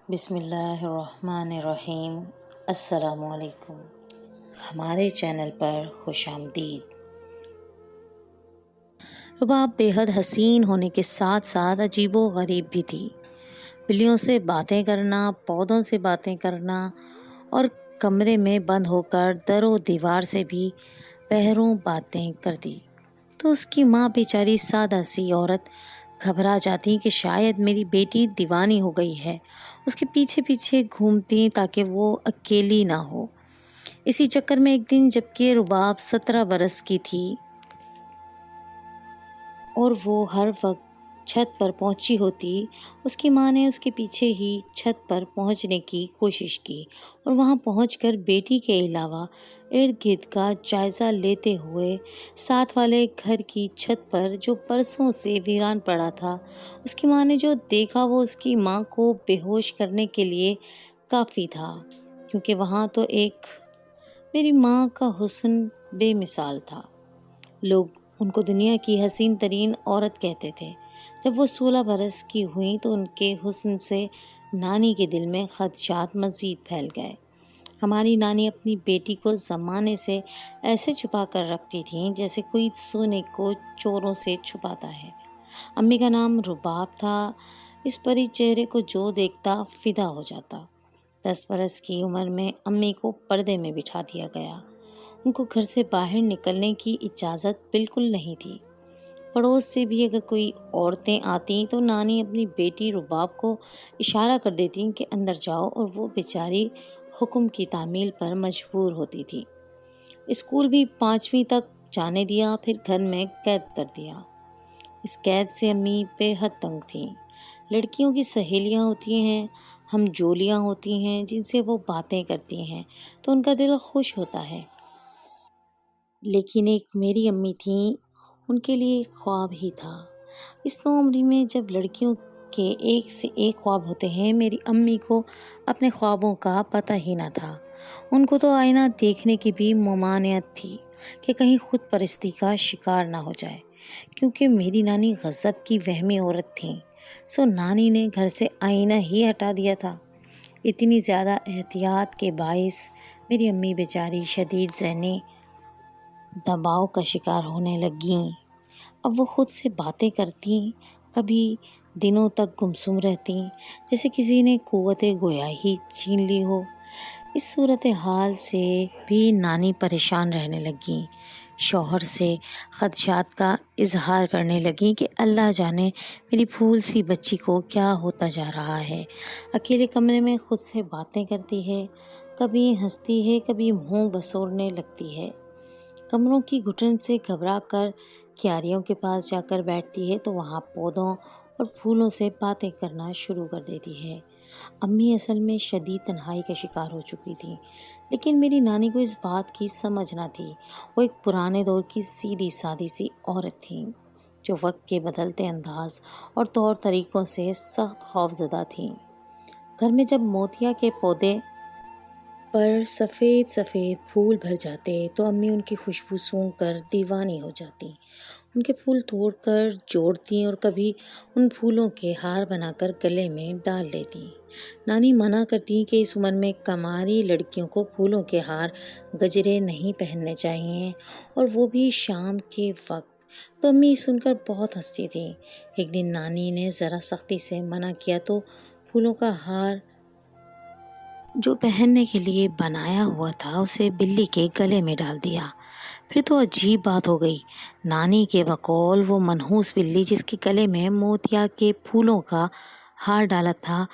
بسم اللہ الرحمن الرحیم۔ السلام علیکم، ہمارے چینل پر خوش آمدید۔ رباب بے حد حسین ہونے کے ساتھ ساتھ عجیب و غریب بھی تھی۔ بلیوں سے باتیں کرنا، پودوں سے باتیں کرنا اور کمرے میں بند ہو کر در و دیوار سے بھی پہروں باتیں کرتی تو اس کی ماں بیچاری سادہ سی عورت گھبرا جاتی کہ شاید میری بیٹی دیوانی ہو گئی ہے، اس کے پیچھے پیچھے گھومتی تاکہ وہ اکیلی نہ ہو۔ اسی چکر میں ایک دن جبکہ رباب 17 برس کی تھی اور وہ ہر وقت چھت پر پہنچی ہوتی، اس کی ماں نے اس کے پیچھے ہی چھت پر پہنچنے کی کوشش کی اور وہاں پہنچ کر بیٹی کے علاوہ ارد گرد کا جائزہ لیتے ہوئے ساتھ والے گھر کی چھت پر جو برسوں سے ویران پڑا تھا، اس کی ماں نے جو دیکھا وہ اس کی ماں کو بے ہوش کرنے کے لیے کافی تھا، کیونکہ وہاں تو ایک میری ماں کا حسن بے مثال تھا۔ لوگ ان کو دنیا کی حسین ترین عورت کہتے تھے۔ جب وہ 16 برس کی ہوئیں تو ان کے حسن سے نانی کے دل میں خدشات مزید پھیل گئے۔ ہماری نانی اپنی بیٹی کو زمانے سے ایسے چھپا کر رکھتی تھیں جیسے کوئی سونے کو چوروں سے چھپاتا ہے۔ امی کا نام رباب تھا۔ اس پری چہرے کو جو دیکھتا فدا ہو جاتا۔ 10 برس کی عمر میں امی کو پردے میں بٹھا دیا گیا۔ ان کو گھر سے باہر نکلنے کی اجازت بالکل نہیں تھی۔ پڑوس سے بھی اگر کوئی عورتیں آتیں تو نانی اپنی بیٹی رباب کو اشارہ کر دیتی کہ اندر جاؤ، اور وہ بیچاری حکم کی تعمیل پر مجبور ہوتی تھی۔ اسکول بھی 5ویں تک جانے دیا، پھر گھر میں قید کر دیا۔ اس قید سے امی بے حد تنگ تھیں۔ لڑکیوں کی سہیلیاں ہوتی ہیں، ہم جولیاں ہوتی ہیں جن سے وہ باتیں کرتی ہیں تو ان کا دل خوش ہوتا ہے، لیکن ایک میری امی تھیں، ان کے لیے ایک خواب ہی تھا۔ اس نوعمری میں جب لڑکیوں کے ایک سے ایک خواب ہوتے ہیں، میری امی کو اپنے خوابوں کا پتہ ہی نہ تھا۔ ان کو تو آئینہ دیکھنے کی بھی ممانعت تھی کہ کہیں خود پرستی کا شکار نہ ہو جائے، کیونکہ میری نانی غضب کی وہمی عورت تھیں، سو نانی نے گھر سے آئینہ ہی ہٹا دیا تھا۔ اتنی زیادہ احتیاط کے باعث میری امی بیچاری شدید ذہنی دباؤ کا شکار ہونے لگیں۔ اب وہ خود سے باتیں کرتی، کبھی دنوں تک گمسم رہتی جیسے کسی نے قوت گویائی چھین لی ہو۔ اس صورتحال سے بھی نانی پریشان رہنے لگیں، شوہر سے خدشات کا اظہار کرنے لگیں کہ اللہ جانے میری پھول سی بچی کو کیا ہوتا جا رہا ہے۔ اکیلے کمرے میں خود سے باتیں کرتی ہے، کبھی ہنستی ہے، کبھی منہ بسورنے لگتی ہے۔ کمروں کی گھٹن سے گھبرا کر کیاریوں کے پاس جا کر بیٹھتی ہے تو وہاں پودوں اور پھولوں سے باتیں کرنا شروع کر دیتی ہے۔ امی اصل میں شدید تنہائی کا شکار ہو چکی تھی، لیکن میری نانی کو اس بات کی سمجھ نہ تھی۔ وہ ایک پرانے دور کی سیدھی سادی سی عورت تھیں جو وقت کے بدلتے انداز اور طور طریقوں سے سخت خوفزدہ تھیں۔ گھر میں جب موتیا کے پودے پر سفید سفید پھول بھر جاتے تو امی ان کی خوشبو سونگھ کر دیوانی ہو جاتی، ان کے پھول توڑ کر جوڑتی اور کبھی ان پھولوں کے ہار بنا کر گلے میں ڈال لیتی۔ نانی منع کرتی کہ اس عمر میں کماری لڑکیوں کو پھولوں کے ہار گجرے نہیں پہننے چاہیے، اور وہ بھی شام کے وقت، تو امی سن کر بہت ہنستی تھی۔ ایک دن نانی نے ذرا سختی سے منع کیا تو پھولوں کا ہار جو پہننے کے لیے بنایا ہوا تھا اسے بلی کے گلے میں ڈال دیا۔ پھر تو عجیب بات ہو گئی۔ نانی کے بقول وہ منحوس بلی جس کے گلے میں موتیا کے پھولوں کا ہار ڈالا تھا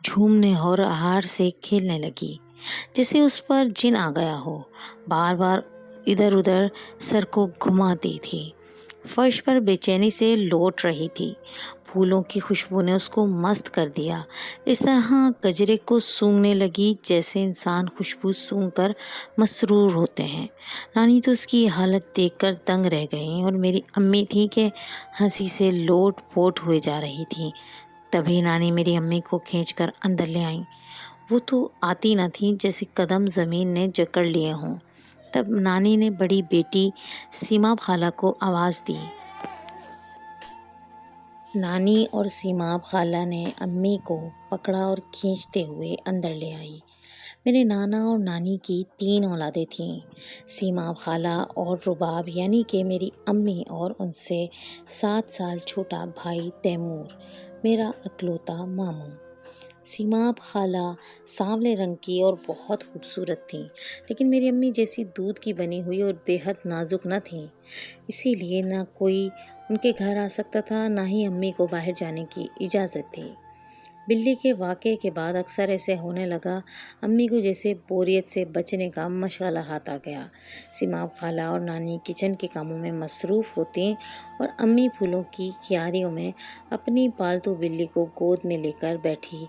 جھومنے اور ہار سے کھیلنے لگی جیسے اس پر جن آ گیا ہو۔ بار بار ادھر ادھر سر کو گھماتی تھی، فرش پر بے چینی سے لوٹ رہی تھی۔ پھولوں کی خوشبو نے اس کو مست کر دیا، اس طرح گجرے کو سونگھنے لگی جیسے انسان خوشبو سونگھ کر مسرور ہوتے ہیں۔ نانی تو اس کی حالت دیکھ کر دنگ رہ گئیں، اور میری امی تھی کہ ہنسی سے لوٹ پوٹ ہوئے جا رہی تھی۔ تبھی نانی میری امی کو کھینچ کر اندر لے آئیں۔ وہ تو آتی نہ تھیں جیسے قدم زمین نے جکڑ لیے ہوں۔ تب نانی نے بڑی بیٹی سیما خالہ کو آواز دی۔ نانی اور سیماب خالہ نے امی کو پکڑا اور کھینچتے ہوئے اندر لے آئی۔ میرے نانا اور نانی کی 3 اولادیں تھیں، سیماب خالہ اور رباب یعنی کہ میری امی اور ان سے 7 سال چھوٹا بھائی تیمور، میرا اکلوتا ماموں۔ سیماب خالہ سانولے رنگ کی اور بہت خوبصورت تھیں، لیکن میری امی جیسی دودھ کی بنی ہوئی اور بے حد نازک نہ تھیں، اسی لیے نہ کوئی ان کے گھر آ سکتا تھا، نہ ہی امی کو باہر جانے کی اجازت تھی۔ بلی کے واقعے کے بعد اکثر ایسے ہونے لگا، امی کو جیسے بوریت سے بچنے کا مشغلہ ہاتھ آ گیا۔ سیماب خالہ اور نانی کچن کے کاموں میں مصروف ہوتی اور امی پھولوں کی کیاریوں میں اپنی پالتو بلی کو گود میں لے کر بیٹھی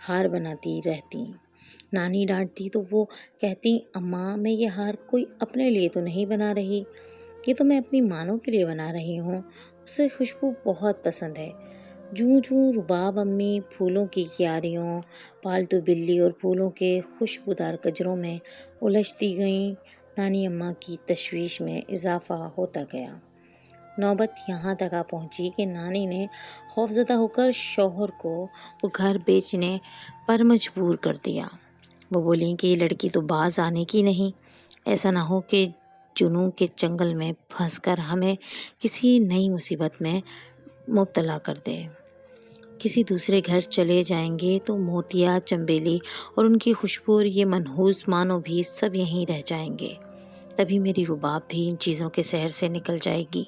ہار بناتی رہتی۔ نانی ڈانٹتی تو وہ کہتی، اماں میں یہ ہار کوئی اپنے لیے تو نہیں بنا رہی، یہ تو میں اپنی مانوں کے لیے بنا رہی ہوں، اسے خوشبو بہت پسند ہے۔ جوں جوں رباب امی پھولوں کی کیاریوں، پالتو بلی اور پھولوں کے خوشبودار گجروں میں الجھتی گئیں، نانی اماں کی تشویش میں اضافہ ہوتا گیا۔ نوبت یہاں تک آ پہنچی کہ نانی نے خوفزدہ ہو کر شوہر کو وہ گھر بیچنے پر مجبور کر دیا۔ وہ بولیں کہ یہ لڑکی تو باز آنے کی نہیں، ایسا نہ ہو کہ جنوں کے چنگل میں پھنس کر ہمیں کسی نئی مصیبت میں مبتلا کر دے۔ کسی دوسرے گھر چلے جائیں گے تو موتیا، چنبیلی اور ان کی خوشبو اور یہ منحوس معنوں بھی سب یہیں رہ جائیں گے۔ تبھی میری رباب بھی ان چیزوں کے سحر سے نکل جائے گی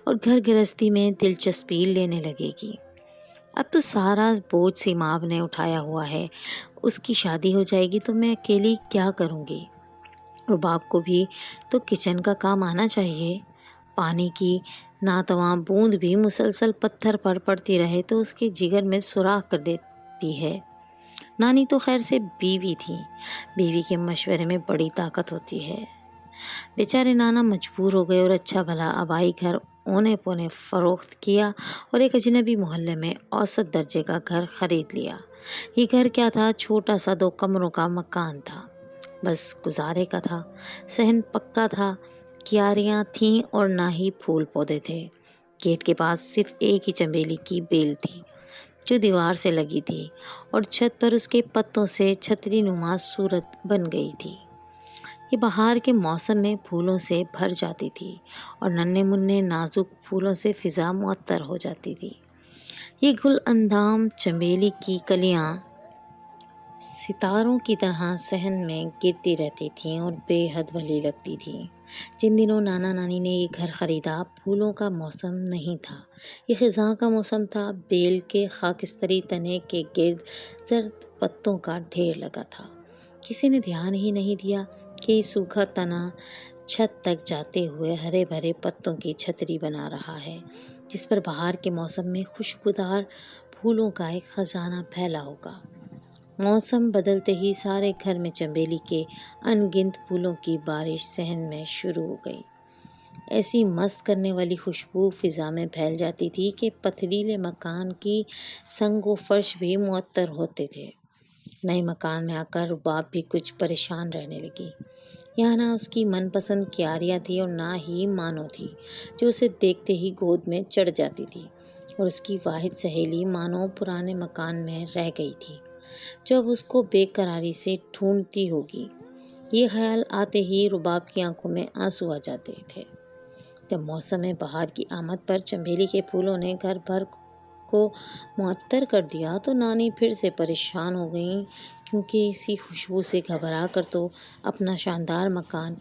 اور گھر گرہستی میں دلچسپی لینے لگے گی۔ اب تو سارا بوجھ سیماب نے اٹھایا ہوا ہے، اس کی شادی ہو جائے گی تو میں اکیلی کیا کروں گی؟ رباب کو بھی تو کچن کا کام آنا چاہیے۔ پانی کی ناتواں بوند بھی مسلسل پتھر پر پڑتی رہے تو اس کے جگر میں سوراخ کر دیتی ہے۔ نانی تو خیر سے بیوی تھی، بیوی کے مشورے میں بڑی طاقت ہوتی ہے۔ بیچارے نانا مجبور ہو گئے اور اچھا بھلا آبائی گھر اونے پونے فروخت کیا اور ایک اجنبی محلے میں اوسط درجے کا گھر خرید لیا۔ یہ گھر کیا تھا، چھوٹا سا 2 کمروں کا مکان تھا، بس گزارے کا تھا۔ صحن پکا تھا، کیاریاں تھیں اور نہ ہی پھول پودے تھے۔ گیٹ کے پاس صرف ایک ہی چنبیلی کی بیل تھی جو دیوار سے لگی تھی اور چھت پر اس کے پتوں سے چھتری نما صورت بن گئی تھی۔ یہ بہار کے موسم میں پھولوں سے بھر جاتی تھی اور ننھے منھے نازک پھولوں سے فضا معطر ہو جاتی تھی۔ یہ گل اندام چنبیلی کی کلیاں ستاروں کی طرح صحن میں گرتی رہتی تھیں اور بے حد بھلی لگتی تھیں۔ جن دنوں نانا نانی نے یہ گھر خریدا، پھولوں کا موسم نہیں تھا، یہ خزاں کا موسم تھا۔ بیل کے خاکستری تنے کے گرد زرد پتوں کا ڈھیر لگا تھا۔ کسی نے دھیان ہی نہیں دیا کہ یہ سوکھا تنا چھت تک جاتے ہوئے ہرے بھرے پتوں کی چھتری بنا رہا ہے، جس پر بہار کے موسم میں خوشبودار پھولوں کا ایک خزانہ پھیلا ہوگا۔ موسم بدلتے ہی سارے گھر میں چنبیلی کے ان گنت پھولوں کی بارش صحن میں شروع ہو گئی۔ ایسی مست کرنے والی خوشبو فضا میں پھیل جاتی تھی کہ پتھریلے مکان کی سنگ و فرش بھی معطر ہوتے تھے۔ نئے مکان میں آ کر رباب بھی کچھ پریشان رہنے لگی۔ یہاں نہ اس کی من پسند کیاریاں تھی اور نہ ہی مانو تھی جو اسے دیکھتے ہی گود میں چڑھ جاتی تھی، اور اس کی واحد سہیلی مانو پرانے مکان میں رہ گئی تھی جو اب اس کو بے قراری سے ڈھونڈتی ہوگی۔ یہ خیال آتے ہی رباب کی آنکھوں میں آنسو آ جاتے تھے۔ جب موسم بہار کی آمد پر چنبیلی کے پھولوں نے گھر بھر کو معطر کر دیا تو نانی پھر سے پریشان ہو گئیں، کیونکہ اسی خوشبو سے گھبرا کر تو اپنا شاندار مکان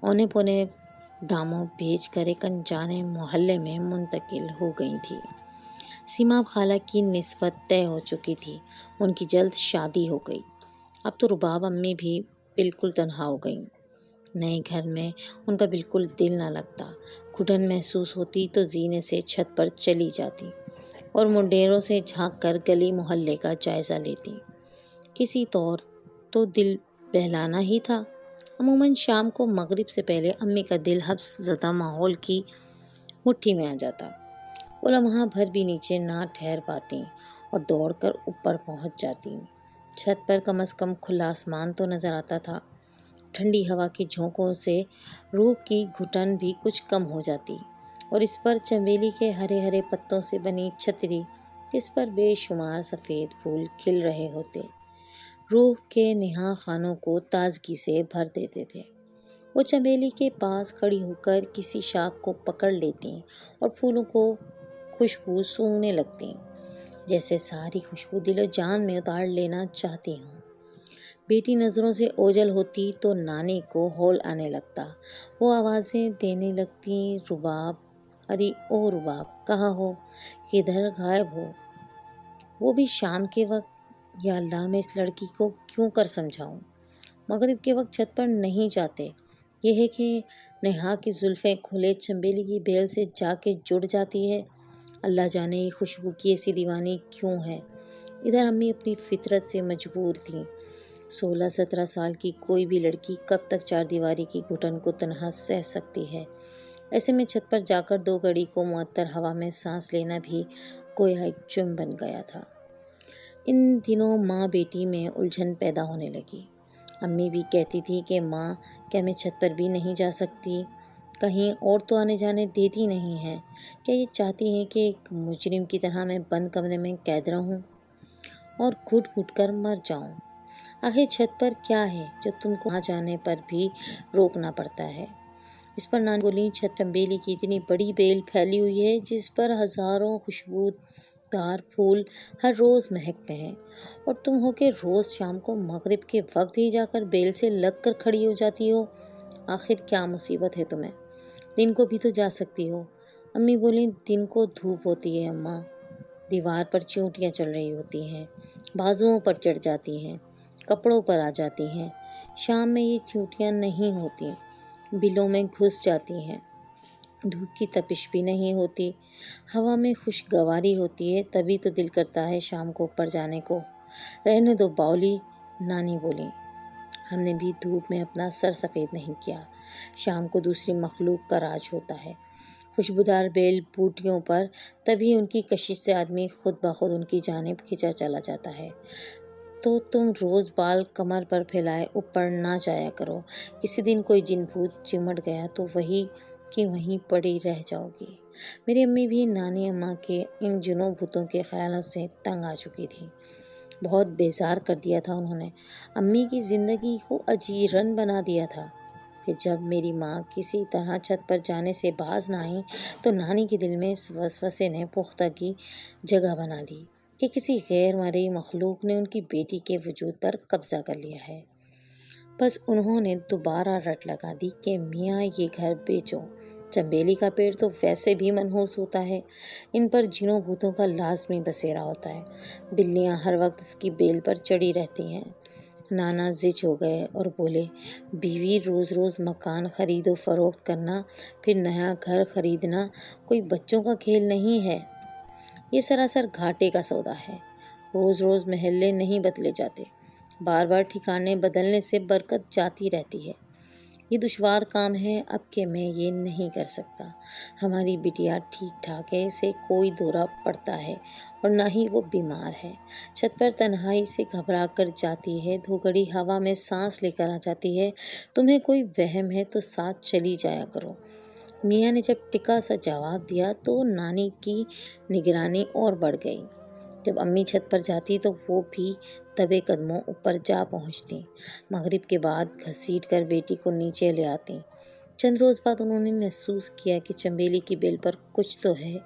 اونے پونے داموں بیچ کر ایک انجانے محلے میں منتقل ہو گئی تھی۔ سیماب خالہ کی نسبت طے ہو چکی تھی، ان کی جلد شادی ہو گئی۔ اب تو رباب امی بھی بالکل تنہا ہو گئیں۔ نئے گھر میں ان کا بالکل دل نہ لگتا، گھٹن محسوس ہوتی تو زینے سے چھت پر چلی جاتی اور منڈیروں سے جھانک کر گلی محلے کا جائزہ لیتی۔ کسی طور تو دل بہلانا ہی تھا۔ عموماً شام کو مغرب سے پہلے امی کا دل حبس زدہ ماحول کی مٹھی میں آ جاتا۔ وہ لمحہ بھر بھی نیچے نہ ٹھہر پاتی اور دوڑ کر اوپر پہنچ جاتی۔ چھت پر کم از کم کھلا آسمان تو نظر آتا تھا۔ ٹھنڈی ہوا کے جھونکوں سے روح کی گھٹن بھی کچھ کم ہو جاتی اور اس پر چنبیلی کے ہرے ہرے پتوں سے بنی چھتری جس پر بے شمار سفید پھول کھل رہے ہوتے روح کے نہا خانوں کو تازگی سے بھر دیتے تھے۔ وہ چنبیلی کے پاس کھڑی ہو کر کسی شاخ کو پکڑ لیتی اور پھولوں کو خوشبو سونگنے لگتی، جیسے ساری خوشبو دل و جان میں اتار لینا چاہتی ہوں۔ بیٹی نظروں سے اوجھل ہوتی تو نانی کو ہول آنے لگتا، وہ آوازیں دینے لگتی، رباب، ارے او رباب کہاں ہو، کدھر غائب ہو؟ وہ بھی شام کے وقت۔ یا اللہ، میں اس لڑکی کو کیوں کر سمجھاؤں؟ مغرب کے وقت چھت پر نہیں جاتے، یہ ہے کہ نہا کی زلفیں کھلے چنبیلی کی بیل سے جا کے جڑ جاتی ہے۔ اللہ جانے یہ خوشبو کی ایسی دیوانی کیوں ہے۔ ادھر امی اپنی فطرت سے مجبور تھیں۔ 16-17 سال کی کوئی بھی لڑکی کب تک چار دیواری کی گھٹن کو تنہا سہ سکتی ہے؟ ایسے میں چھت پر جا کر 2 گھڑی کو معطر ہوا میں سانس لینا بھی گویا ایک جرم بن گیا تھا۔ ان دنوں ماں بیٹی میں الجھن پیدا ہونے لگی۔ امی بھی کہتی تھی کہ ماں، کیا میں چھت پر بھی نہیں جا سکتی؟ کہیں اور تو آنے جانے دیتی نہیں ہے؟ کیا یہ چاہتی ہے کہ ایک مجرم کی طرح میں بند کمرے میں قید رہوں اور گھٹ گھٹ کر مر جاؤں؟ آخر چھت پر کیا ہے جو تم کو وہاں جانے پر بھی روکنا پڑتا ہے؟ اس پر نانی بولی، چھت چنبیلی کی اتنی بڑی بیل پھیلی ہوئی ہے جس پر ہزاروں خوشبودار پھول ہر روز مہکتے ہیں، اور تم ہو کہ روز شام کو مغرب کے وقت ہی جا کر بیل سے لگ کر کھڑی ہو جاتی ہو۔ آخر کیا مصیبت ہے تمہیں؟ دن کو بھی تو جا سکتی ہو۔ امی بولیں، دن کو دھوپ ہوتی ہے اماں، دیوار پر چیونٹیاں چل رہی ہوتی ہیں، بازوؤں پر چڑھ جاتی ہیں، کپڑوں پر آ جاتی ہیں۔ شام میں یہ چیونٹیاں نہیں ہوتی، بلوں میں گھس جاتی ہیں، دھوپ کی تپش بھی نہیں ہوتی، ہوا میں خوشگواری ہوتی ہے، تبھی تو دل کرتا ہے شام کو اوپر جانے کو۔ رہنے دو باؤلی، نانی بولی، ہم نے بھی دھوپ میں اپنا سر سفید نہیں کیا۔ شام کو دوسری مخلوق کا راج ہوتا ہے۔ خوشبودار بیل بوٹیوں پر، تبھی ان کی کشش سے آدمی خود بخود ان کی جانب کھنچا چلا جاتا ہے۔ تو تم روز بال کمر پر پھیلائے اوپر نہ جایا کرو، کسی دن کوئی جن بھوت چمٹ گیا تو وہی کہ وہیں پڑی رہ جاؤ گی۔ میری امی بھی نانی اماں کے ان جنوں بھوتوں کے خیالوں سے تنگ آ چکی تھی۔ بہت بیزار کر دیا تھا انہوں نے، امی کی زندگی کو اجیرن بنا دیا تھا۔ پھر جب میری ماں کسی طرح چھت پر جانے سے باز نہ آئی تو نانی کے دل میں اس وسوسے نے پختگی جگہ بنا لی کہ کسی غیر مرئی مخلوق نے ان کی بیٹی کے وجود پر قبضہ کر لیا ہے۔ بس انہوں نے دوبارہ رٹ لگا دی کہ میاں یہ گھر بیچو، چنبیلی کا پیڑ تو ویسے بھی منحوس ہوتا ہے، ان پر جنوں بھوتوں کا لازمی بسیرا ہوتا ہے، بلیاں ہر وقت اس کی بیل پر چڑھی رہتی ہیں۔ نانا زج ہو گئے اور بولے، بیوی، روز روز مکان خرید و فروخت کرنا، پھر نیا گھر خریدنا کوئی بچوں کا کھیل نہیں ہے، یہ سراسر گھاٹے کا سودا ہے۔ روز روز محلے نہیں بدلے جاتے، بار بار ٹھکانے بدلنے سے برکت جاتی رہتی ہے۔ یہ دشوار کام ہے اب کہ میں یہ نہیں کر سکتا۔ ہماری بٹیا ٹھیک ٹھاک ہے، اسے کوئی دورہ پڑتا ہے اور نہ ہی وہ بیمار ہے۔ چھت پر تنہائی سے گھبرا کر جاتی ہے، 2 گھڑی ہوا میں سانس لے کر آ جاتی ہے۔ تمہیں کوئی وہم ہے تو ساتھ چلی جایا کرو۔ میاں نے جب ٹکا سا جواب دیا تو نانی کی نگرانی اور بڑھ گئی۔ جب امی چھت پر جاتی تو وہ بھی دبے قدموں اوپر جا پہنچتی، مغرب کے بعد گھسیٹ کر بیٹی کو نیچے لے آتی۔ چند روز بعد انہوں نے محسوس کیا کہ چنبیلی کی بیل پر کچھ تو ہے۔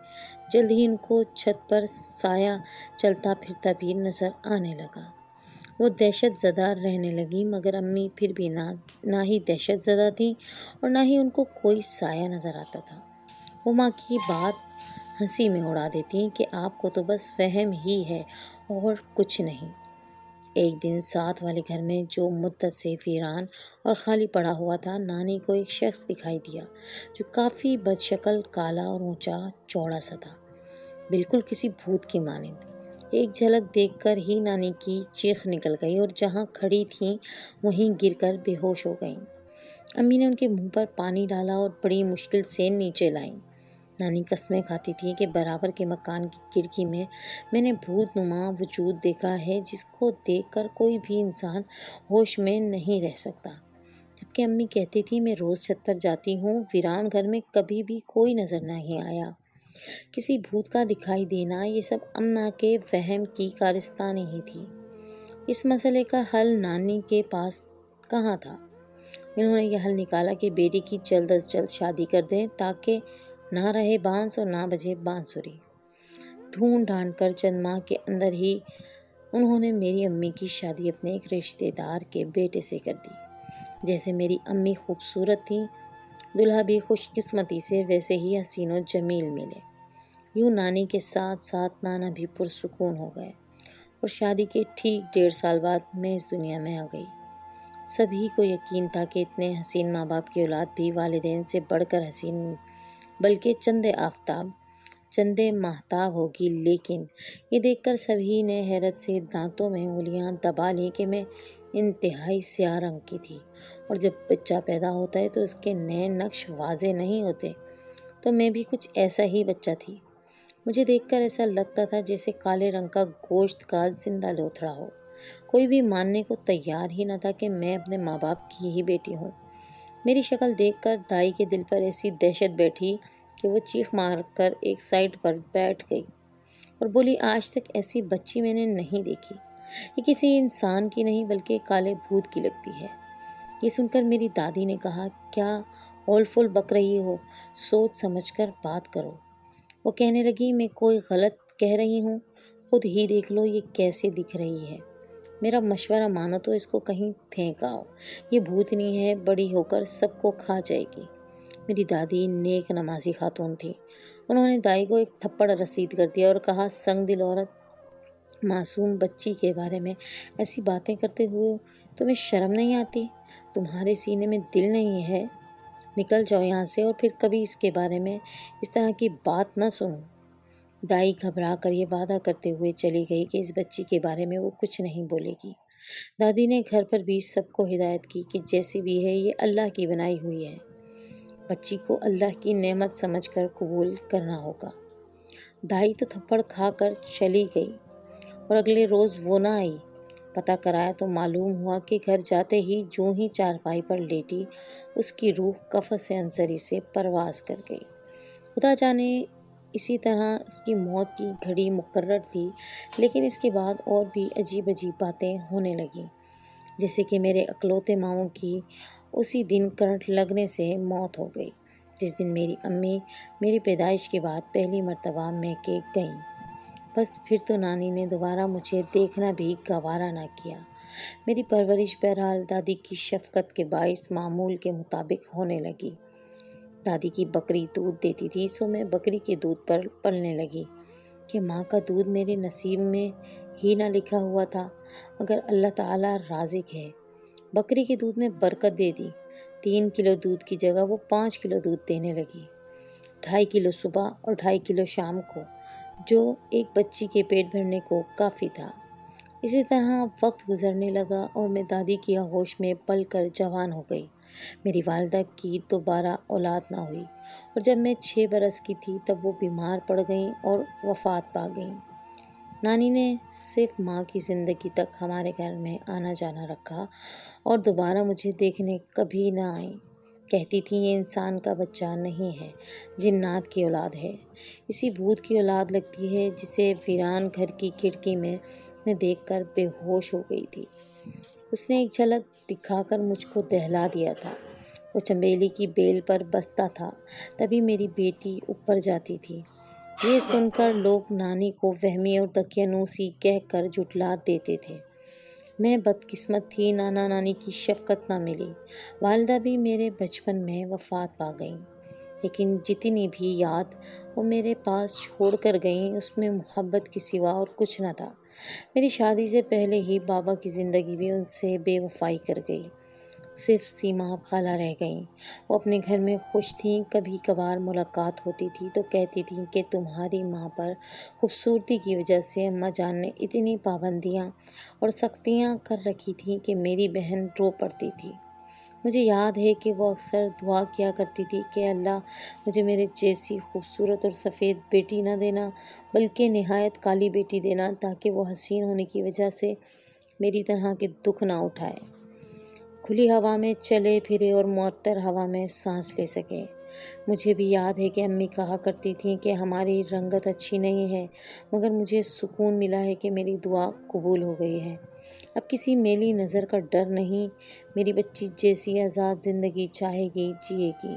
جلد ہی ان کو چھت پر سایہ چلتا پھرتا بھی نظر آنے لگا۔ وہ دہشت زدہ رہنے لگی، مگر امی پھر بھی نہ ہی دہشت زدہ تھیں اور نہ ہی ان کو کوئی سایہ نظر آتا تھا۔ وہ ماں کی بات ہنسی میں اڑا دیتی کہ آپ کو تو بس وہم ہی ہے اور کچھ نہیں۔ ایک دن ساتھ والے گھر میں جو مدت سے ویران اور خالی پڑا ہوا تھا، نانی کو ایک شخص دکھائی دیا جو کافی بد شکل، کالا اور اونچا چوڑا سا تھا، بالکل کسی بھوت کی مانند۔ ایک جھلک دیکھ کر ہی نانی کی چیخ نکل گئی اور جہاں کھڑی تھیں وہیں گر کر بے ہوش ہو گئیں۔ امی نے ان کے منہ پر پانی ڈالا اور بڑی مشکل سے نیچے لائیں۔ نانی قسمیں کھاتی تھی کہ برابر کے مکان کی کھڑکی میں نے بھوت نما وجود دیکھا ہے جس کو دیکھ کر کوئی بھی انسان ہوش میں نہیں رہ سکتا۔ جبکہ امی کہتی تھی میں روز چھت پر جاتی ہوں، ویران گھر میں کبھی بھی کوئی نظر نہیں آیا۔ کسی بھوت کا دکھائی دینا یہ سب امنا کے وہم کی کارستانی ہی تھی۔ اس مسئلے کا حل نانی کے پاس کہاں تھا؟ انہوں نے یہ حل نکالا کہ بیٹی کی جلد از جلد شادی کر دیں تاکہ نہ رہے بانس اور نہ بجے بانسری۔ ڈھونڈ ڈھانڈ کر چند ماہ کے اندر ہی انہوں نے میری امی کی شادی اپنے ایک رشتے دار کے بیٹے سے کر دی۔ جیسے میری امی خوبصورت تھی، دلہا بھی خوش قسمتی سے ویسے ہی حسین و جمیل ملے۔ یوں نانی کے ساتھ ساتھ نانا بھی پرسکون ہو گئے اور شادی کے ٹھیک 1.5 سال بعد میں اس دنیا میں آ گئی۔ سبھی کو یقین تھا کہ اتنے حسین ماں باپ کی اولاد بھی والدین سے بڑھ کر حسین بلکہ چندے ماہتاب ہوگی، لیکن یہ دیکھ کر سبھی نے حیرت سے دانتوں میں انگلیاں دبا لیں کہ میں انتہائی سیاہ رنگ کی تھی، اور جب بچہ پیدا ہوتا ہے تو اس کے نئے نقش واضح نہیں ہوتے، تو میں بھی کچھ ایسا ہی بچہ تھی۔ مجھے دیکھ کر ایسا لگتا تھا جیسے کالے رنگ کا گوشت کا زندہ لوتھڑا ہو۔ کوئی بھی ماننے کو تیار ہی نہ تھا کہ میں اپنے ماں باپ کی ہی بیٹی ہوں۔ میری شکل دیکھ کر دائی کے دل پر ایسی دہشت بیٹھی کہ وہ چیخ مار کر ایک سائڈ پر بیٹھ گئی اور بولی، آج تک ایسی بچی میں نے نہیں دیکھی۔ یہ کسی انسان کی نہیں بلکہ کالے بھوت کی لگتی ہے۔ یہ سن کر میری دادی نے کہا، کیا اول فول بک رہی ہو؟ سوچ سمجھ کر بات کرو۔ وہ کہنے لگی، میں کوئی غلط کہہ رہی ہوں؟ خود ہی دیکھ لو یہ کیسے دکھ رہی ہے۔ میرا مشورہ مانو تو اس کو کہیں پھینک آؤ، یہ بھوتنی ہے، بڑی ہو کر سب کو کھا جائے گی۔ میری دادی نیک نمازی خاتون تھی۔ انہوں نے دائی کو ایک تھپڑ رسید کر دیا اور کہا، سنگ دل عورت، معصوم بچی کے بارے میں ایسی باتیں کرتے ہوئے تمہیں شرم نہیں آتی؟ تمہارے سینے میں دل نہیں ہے؟ نکل جاؤ یہاں سے اور پھر کبھی اس کے بارے میں اس طرح کی بات نہ سنو۔ دائی گھبرا کر یہ وعدہ کرتے ہوئے چلی گئی کہ اس بچی کے بارے میں وہ کچھ نہیں بولے گی۔ دادی نے گھر پر بھی سب کو ہدایت کی کہ جیسی بھی ہے یہ اللہ کی بنائی ہوئی ہے، بچی کو اللہ کی نعمت سمجھ کر قبول کرنا ہوگا۔ دائی تو تھپڑ کھا کر چلی گئی اور اگلے روز وہ نہ آئی۔ پتہ کرایا تو معلوم ہوا کہ گھر جاتے ہی جوں ہی چارپائی پر لیٹی اس کی روح قفس انصری سے پرواز کر گئی۔ خدا جانے اسی طرح اس کی موت کی گھڑی مقرر تھی، لیکن اس کے بعد اور بھی عجیب عجیب باتیں ہونے لگیں، جیسے کہ میرے اکلوتے ماموں کی اسی دن کرنٹ لگنے سے موت ہو گئی جس دن میری امی میری پیدائش کے بعد پہلی مرتبہ میکے گئیں۔ بس پھر تو نانی نے دوبارہ مجھے دیکھنا بھی گوارا نہ کیا۔ میری پرورش بہرحال دادی کی شفقت کے باعث معمول کے مطابق ہونے لگی۔ دادی کی بکری دودھ دیتی تھی، سو میں بکری کے دودھ پر پلنے لگی کہ ماں کا دودھ میرے نصیب میں ہی نہ لکھا ہوا تھا، مگر اللہ تعالیٰ رازق ہے۔ بکری کے دودھ نے برکت دے دی۔ 3 کلو دودھ کی جگہ وہ 5 کلو دودھ دینے لگی، 2.5 کلو صبح اور 2.5 کلو شام کو، جو ایک بچی کے پیٹ بھرنے کو کافی تھا۔ اسی طرح وقت گزرنے لگا اور میں دادی کی آغوش میں پل کر جوان ہو گئی۔ میری والدہ کی دوبارہ اولاد نہ ہوئی، اور جب میں 6 برس کی تھی تب وہ بیمار پڑ گئیں اور وفات پا گئیں۔ نانی نے صرف ماں کی زندگی تک ہمارے گھر میں آنا جانا رکھا اور دوبارہ مجھے دیکھنے کبھی نہ آئیں۔ کہتی تھیں یہ انسان کا بچہ نہیں ہے، جنات کی اولاد ہے، اسی بھوت کی اولاد لگتی ہے جسے ویران گھر کی کھڑکی میں دیکھ کر بے ہوش ہو گئی تھی۔ اس نے ایک جھلک دکھا کر مجھ کو دہلا دیا تھا۔ وہ چنبیلی کی بیل پر بستا تھا، تبھی میری بیٹی اوپر جاتی تھی۔ یہ سن کر لوگ نانی کو وہمی اور دقیانوسی کہہ کر جھٹلا دیتے تھے۔ میں بدقسمت تھی، نانا نانی کی شفقت نہ ملی۔ والدہ بھی میرے بچپن میں وفات پا گئیں، لیکن جتنی بھی یاد وہ میرے پاس چھوڑ کر گئیں اس میں محبت کے سوا اور کچھ نہ تھا۔ میری شادی سے پہلے ہی بابا کی زندگی بھی ان سے بے وفائی کر گئی۔ صرف سیما خالہ رہ گئیں۔ وہ اپنے گھر میں خوش تھیں، کبھی کبھار ملاقات ہوتی تھی تو کہتی تھیں کہ تمہاری ماں پر خوبصورتی کی وجہ سے اماں جان نے اتنی پابندیاں اور سختیاں کر رکھی تھیں کہ میری بہن رو پڑتی تھی۔ مجھے یاد ہے کہ وہ اکثر دعا کیا کرتی تھی کہ اللہ مجھے میرے جیسی خوبصورت اور سفید بیٹی نہ دینا، بلکہ نہایت کالی بیٹی دینا، تاکہ وہ حسین ہونے کی وجہ سے میری طرح کے دکھ نہ اٹھائے۔ کھلی ہوا میں چلے پھرے اور معطر ہوا میں سانس لے سکے۔ مجھے بھی یاد ہے کہ امی کہا کرتی تھیں کہ ہماری رنگت اچھی نہیں ہے، مگر مجھے سکون ملا ہے کہ میری دعا قبول ہو گئی ہے۔ اب کسی میلی نظر کا ڈر نہیں، میری بچی جیسی آزاد زندگی چاہے گی جیے گی۔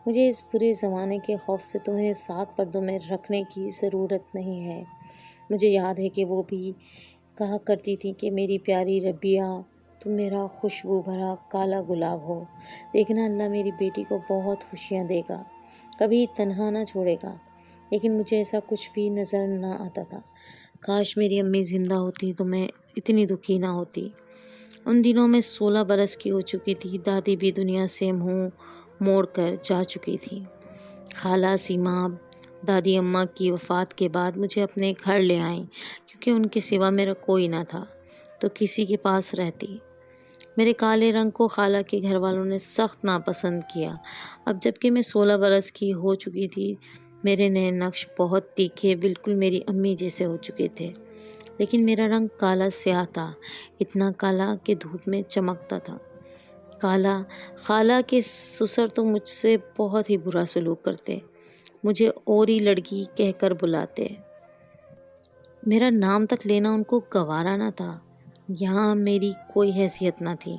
مجھے اس برے زمانے کے خوف سے تمہیں 7 پردوں میں رکھنے کی ضرورت نہیں ہے۔ مجھے یاد ہے کہ وہ بھی کہا کرتی تھی کہ میری پیاری ربیہ، تم میرا خوشبو بھرا کالا گلاب ہو، دیکھنا اللہ میری بیٹی کو بہت خوشیاں دے گا، کبھی تنہا نہ چھوڑے گا۔ لیکن مجھے ایسا کچھ بھی نظر نہ آتا تھا۔ کاش میری امی زندہ ہوتی تو میں اتنی دکھی نہ ہوتی۔ ان دنوں میں 16 برس کی ہو چکی تھی، دادی بھی دنیا سے منہ موڑ کر جا چکی تھی۔ خالہ سیماب دادی اماں کی وفات کے بعد مجھے اپنے گھر لے آئیں، کیونکہ ان کے سوا میرا کوئی نہ تھا تو کسی کے پاس رہتی۔ میرے کالے رنگ کو خالہ کے گھر والوں نے سخت ناپسند کیا۔ اب جب کہ میں 16 برس کی ہو چکی تھی، میرے نئے نقش بہت تیکھے، بالکل میری امی جیسے ہو چکے تھے، لیکن میرا رنگ کالا سیاہ تھا، اتنا کالا کہ دھوپ میں چمکتا تھا۔ خالہ کے سسر تو مجھ سے بہت ہی برا سلوک کرتے، مجھے اوری لڑکی کہہ کر بلاتے، میرا نام تک لینا ان کو گوارا نہ تھا۔ یہاں میری کوئی حیثیت نہ تھی،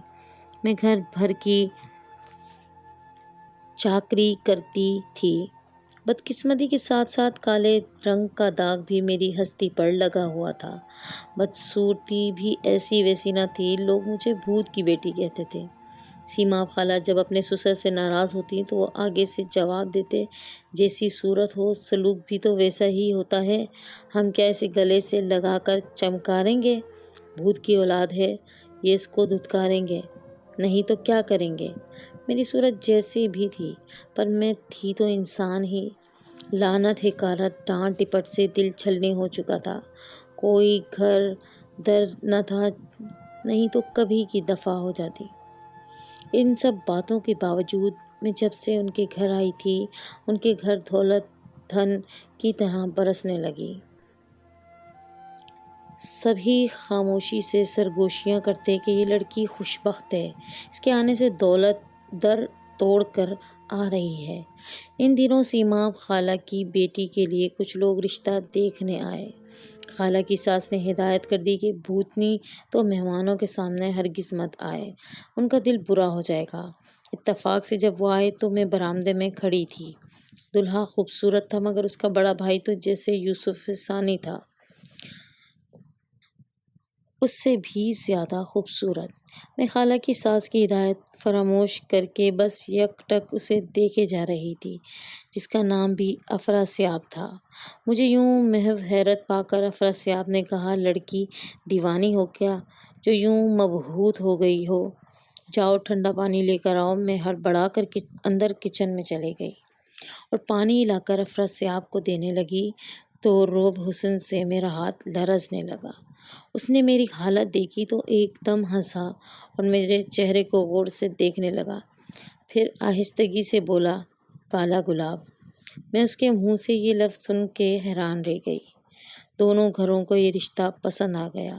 میں گھر بھر کی چاکری کرتی تھی۔ بدقسمتی کے ساتھ ساتھ کالے رنگ کا داغ بھی میری ہستی پر لگا ہوا تھا۔ بدصورتی بھی ایسی ویسی نہ تھی، لوگ مجھے بھوت کی بیٹی کہتے تھے۔ سیماب خالہ جب اپنے سسر سے ناراض ہوتی تو وہ آگے سے جواب دیتے، جیسی صورت ہو سلوک بھی تو ویسا ہی ہوتا ہے، ہم کیا اسے گلے سے لگا کر چمکاریں گے؟ بھوت کی اولاد ہے، یہ اس کو دھتکاریں گے، نہیں تو کیا کریں گے؟ میری صورت جیسی بھی تھی، پر میں تھی تو انسان ہی۔ لعنت ہے کارت ڈانٹ ٹپٹ سے دل چھلنی ہو چکا تھا، کوئی گھر در نہ تھا، نہیں تو کبھی کی دفع ہو جاتی۔ ان سب باتوں کے باوجود میں جب سے ان کے گھر آئی تھی، ان کے گھر دولت دھن کی طرح برسنے لگی۔ سبھی خاموشی سے سرگوشیاں کرتے کہ یہ لڑکی خوش بخت ہے، اس کے آنے سے دولت در توڑ کر آ رہی ہے۔ ان دنوں سیماب خالہ کی بیٹی کے لیے کچھ لوگ رشتہ دیکھنے آئے۔ خالہ کی ساس نے ہدایت کر دی کہ بھوتنی تو مہمانوں کے سامنے ہرگز مت آئے، ان کا دل برا ہو جائے گا۔ اتفاق سے جب وہ آئے تو میں برآمدے میں کھڑی تھی۔ دلہا خوبصورت تھا، مگر اس کا بڑا بھائی تو جیسے یوسف ثانی تھا، اس سے بھی زیادہ خوبصورت۔ میں خالہ کی ساس کی ہدایت فراموش کر کے بس یک ٹک اسے دیکھے جا رہی تھی، جس کا نام بھی افراسیاب تھا۔ مجھے یوں محو حیرت پا کر افراسیاب نے کہا، لڑکی دیوانی ہو کیا جو یوں مبہوت ہو گئی ہو؟ جاؤ ٹھنڈا پانی لے کر آؤ۔ میں ہڑبڑا کر اندر کچن میں چلے گئی اور پانی لا کر افراسیاب کو دینے لگی تو روب حسن سے میرا ہاتھ لرزنے لگا۔ اس نے میری حالت دیکھی تو ایک دم ہنسا اور میرے چہرے کو غور سے دیکھنے لگا، پھر آہستگی سے بولا، کالا گلاب۔ میں اس کے منہ سے یہ لفظ سن کے حیران رہ گئی۔ دونوں گھروں کو یہ رشتہ پسند آ گیا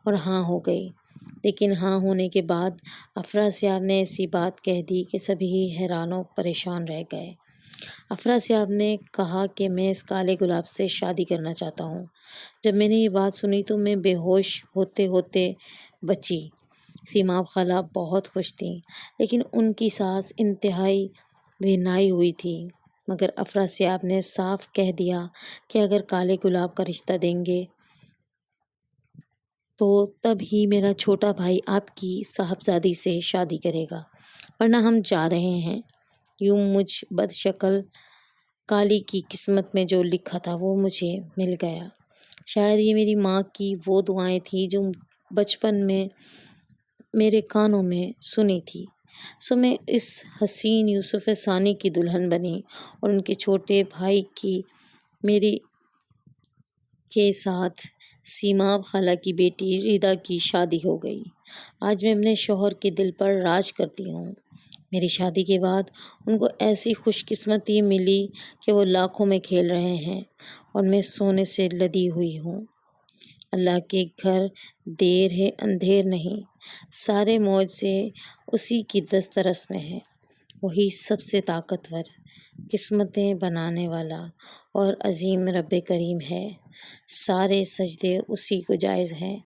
اور ہاں ہو گئی، لیکن ہاں ہونے کے بعد افراسیاب نے ایسی بات کہہ دی کہ سبھی حیران و پریشان رہ گئے۔ افراسیاب نے کہا کہ میں اس کالے گلاب سے شادی کرنا چاہتا ہوں۔ جب میں نے یہ بات سنی تو میں بے ہوش ہوتے ہوتے بچی۔ سیماب خالہ بہت خوش تھیں، لیکن ان کی ساس انتہائی بھینائی ہوئی تھی، مگر افراسیاب نے صاف کہہ دیا کہ اگر کالے گلاب کا رشتہ دیں گے تو تب ہی میرا چھوٹا بھائی آپ کی صاحبزادی سے شادی کرے گا، ورنہ ہم جا رہے ہیں۔ یوں مجھ بد شکل کالی کی قسمت میں جو لکھا تھا وہ مجھے مل گیا۔ شاید یہ میری ماں کی وہ دعائیں تھیں جو بچپن میں میرے کانوں میں سنی تھی۔ سو میں اس حسین یوسف ثانی کی دلہن بنی اور ان کے چھوٹے بھائی کی میری کے ساتھ سیماب خالہ کی بیٹی ریدا کی شادی ہو گئی۔ آج میں اپنے شوہر کے دل پر راج کرتی ہوں۔ میری شادی کے بعد ان کو ایسی خوش قسمتی ملی کہ وہ لاکھوں میں کھیل رہے ہیں اور میں سونے سے لدی ہوئی ہوں۔ اللہ کے گھر دیر ہے اندھیر نہیں، سارے معجزے اسی کی دسترس میں ہیں۔ وہی سب سے طاقتور، قسمتیں بنانے والا اور عظیم رب کریم ہے۔ سارے سجدے اسی کو جائز ہیں۔